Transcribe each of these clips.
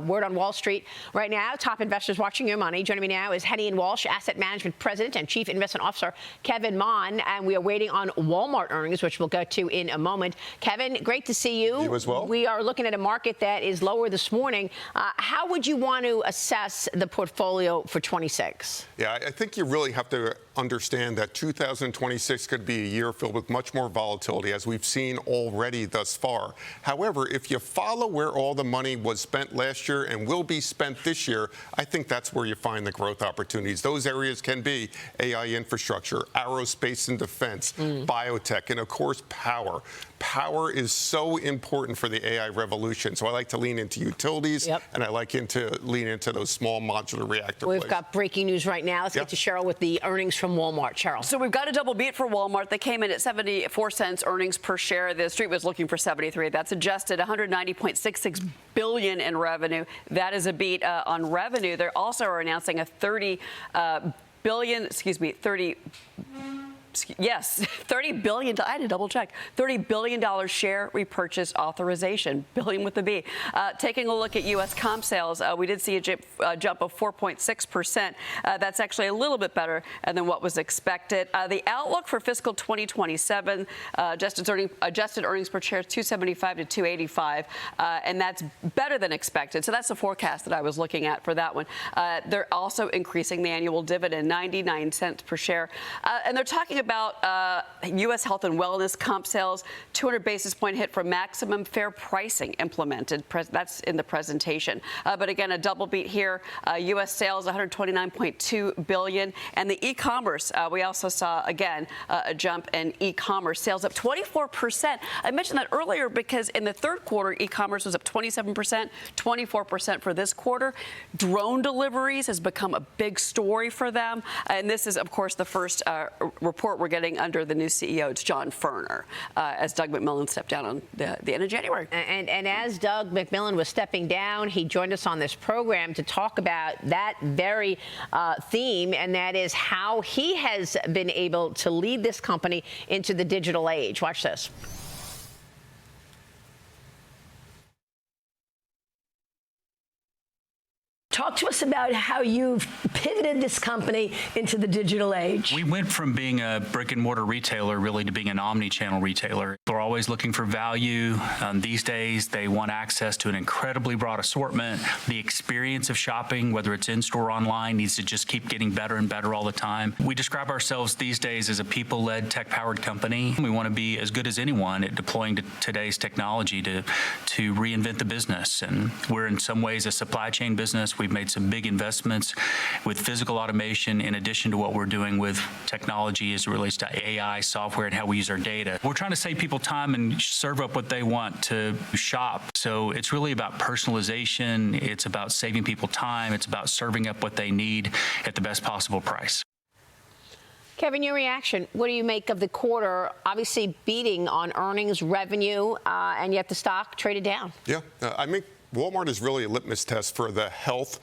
Word on Wall Street right now. Top investors watching your money. Joining me now is Hennion Walsh, Asset Management President and Chief Investment Officer, Kevin Mahn. And we are waiting on Walmart earnings, which we'll get to in a moment. Kevin, great to see you. You as well. We are looking at a market that is lower this morning. How would you want to assess the portfolio for 26? Yeah, I think you really have to understand that 2026 could be a year filled with much more volatility, as we've seen already thus far. However, if you follow where all the money was spent last year and will be spent this year, I think that's where you find the growth opportunities. Those areas can be AI infrastructure, aerospace and defense, biotech, and of course, power. Power is so important for the AI revolution. So I like to lean into utilities, and I like to lean into those small modular reactor We've plays. got breaking news right now. Let's get to Cheryl with the earnings from Walmart. Cheryl. So we've got a double beat for Walmart. They came in at 74 cents earnings per share. The street was looking for 73. That's adjusted. 190.66 billion in revenue. That is a beat on revenue. They also are announcing a 30 billion. $30 billion. I had to double check. $30 billion share repurchase authorization. Billion with the B. Taking a look at U.S. comp sales, we did see a jump of 4.6%. That's actually a little bit better than what was expected. The outlook for fiscal 2027, adjusted earnings per share is 275 to 285, and that's better than expected. So that's the forecast that I was looking at for that one. They're also increasing the annual dividend, 99 cents per share, and they're talking about U.S. health and wellness comp sales, 200 basis point hit from maximum fair pricing implemented. That's in the presentation. But again, a double beat here. U.S. sales, 129.2 billion, and the e-commerce. We also saw again a jump in e-commerce sales, up 24%. I mentioned that earlier because in the third quarter, e-commerce was up 27%, 24% for this quarter. Drone deliveries has become a big story for them, and this is, of course, the first report we're getting under the new CEO. It's John Furner, as Doug McMillon stepped down on the end of January. And as Doug McMillon was stepping down, he joined us on this program to talk about that very theme, and that is how he has been able to lead this company into the digital age. Watch this. Talk to us about how you've pivoted this company into the digital age. We went from being a brick and mortar retailer really to being an omni-channel retailer. We're always looking for value. These days, they want access to an incredibly broad assortment. The experience of shopping, whether it's in-store or online, needs to just keep getting better and better all the time. We describe ourselves these days as a people-led, tech-powered company. We want to be as good as anyone at deploying today's technology to reinvent the business. And we're in some ways a supply chain business. We've made some big investments with physical automation in addition to what we're doing with technology as it relates to AI, software, and how we use our data. We're trying to save people time and serve up what they want to shop. So it's really about personalization. It's about saving people time. It's about serving up what they need at the best possible price. Kevin, your reaction. What do you make of the quarter? Obviously beating on earnings, revenue, and yet the stock traded down. Yeah, I mean, Walmart is really a litmus test for the health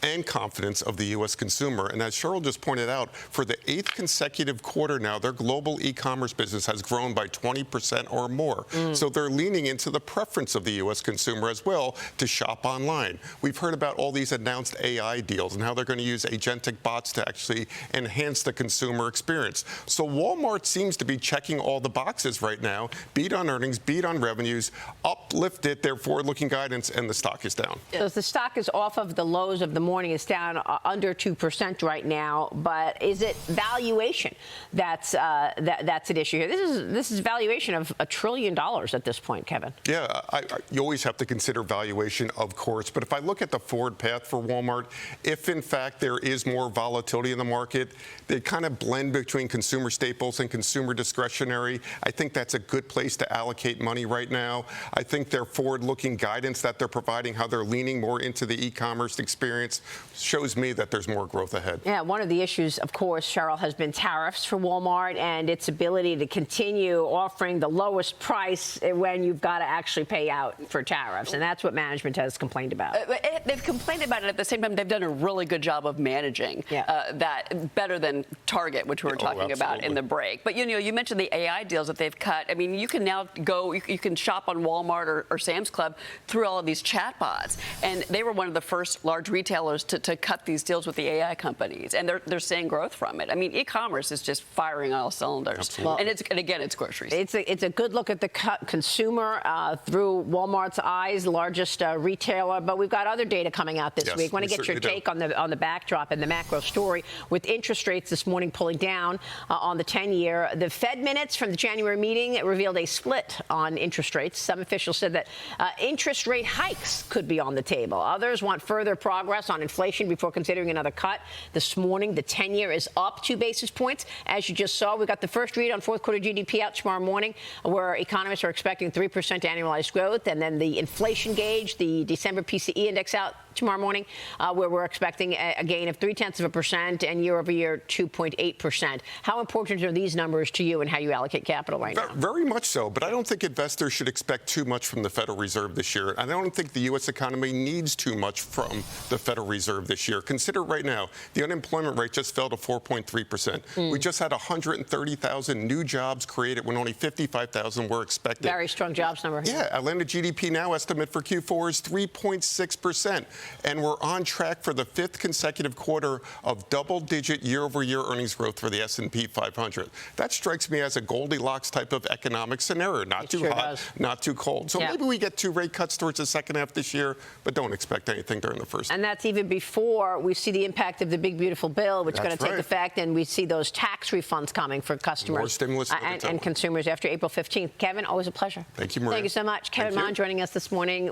and confidence of the U.S. consumer. And as Cheryl just pointed out, for the 8th consecutive quarter now, their global e-commerce business has grown by 20% or more. So they're leaning into the preference of the U.S. consumer as well to shop online. We've heard about all these announced AI deals and how they're going to use agentic bots to actually enhance the consumer experience. So Walmart seems to be checking all the boxes right now. Beat on earnings, beat on revenues, uplifted their forward-looking guidance, and the stock is down. So the stock is off of the lows of the morning. Is down under 2% right now, but is it valuation that's an issue here? This is valuation of $1 trillion at this point, Kevin. Yeah, you always have to consider valuation, of course, but if I look at the forward path for Walmart, if in fact there is more volatility in the market, they kind of blend between consumer staples and consumer discretionary. I think that's a good place to allocate money right now. I think their forward-looking guidance that they're providing, how they're leaning more into the e-commerce experience, shows me that there's more growth ahead. Yeah, one of the issues, of course, Cheryl, has been tariffs for Walmart and its ability to continue offering the lowest price when you've got to actually pay out for tariffs. And that's what management has complained about. they've complained about it. At the same time, they've done a really good job of managing that better than Target, which we were talking about in the break. But, you mentioned the AI deals that they've cut. I mean, you can now go, you can shop on Walmart or Sam's Club through all of these chatbots. And they were one of the first large retailers to cut these deals with the AI companies. And they're seeing growth from it. I mean, e-commerce is just firing on all cylinders. Absolutely. And again, it's groceries. It's a good look at the consumer through Walmart's eyes, the largest retailer. But we've got other data coming out this week. I want to get your take on the backdrop and the macro story with interest rates this morning pulling down on the 10-year. The Fed minutes from the January meeting revealed a split on interest rates. Some officials said that interest rate hikes could be on the table. Others want further progress on inflation before considering another cut. This morning, the 10-year is up 2 basis points. As you just saw, we got the first read on fourth quarter GDP out tomorrow morning, where economists are expecting 3% annualized growth, and then the inflation gauge, the December PCE index out tomorrow morning, where we're expecting a gain of 0.3% and year-over-year 2.8%. How important are these numbers to you and how you allocate capital right now? Very much so, but I don't think investors should expect too much from the Federal Reserve this year. I don't think the U.S. economy needs too much from the Federal Reserve this year. Consider right now, the unemployment rate just fell to 4.3%. We just had 130,000 new jobs created when only 55,000 were expected. Very strong jobs number. Yeah, Atlanta GDP now estimate for Q4 is 3.6%. And we're on track for the 5th consecutive quarter of double-digit year-over-year earnings growth for the S&P 500. That strikes me as a Goldilocks type of economic scenario. Not too hot, not too cold. So maybe we get 2 rate cuts towards the second half this year, but don't expect anything during the first. And that's even before we see the impact of the big, beautiful bill, which is going to take effect, and we see those tax refunds coming for customers. More stimulus and consumers after April 15th. Kevin, always a pleasure. Thank you, Maria. Thank you so much. Kevin Mahn joining us this morning.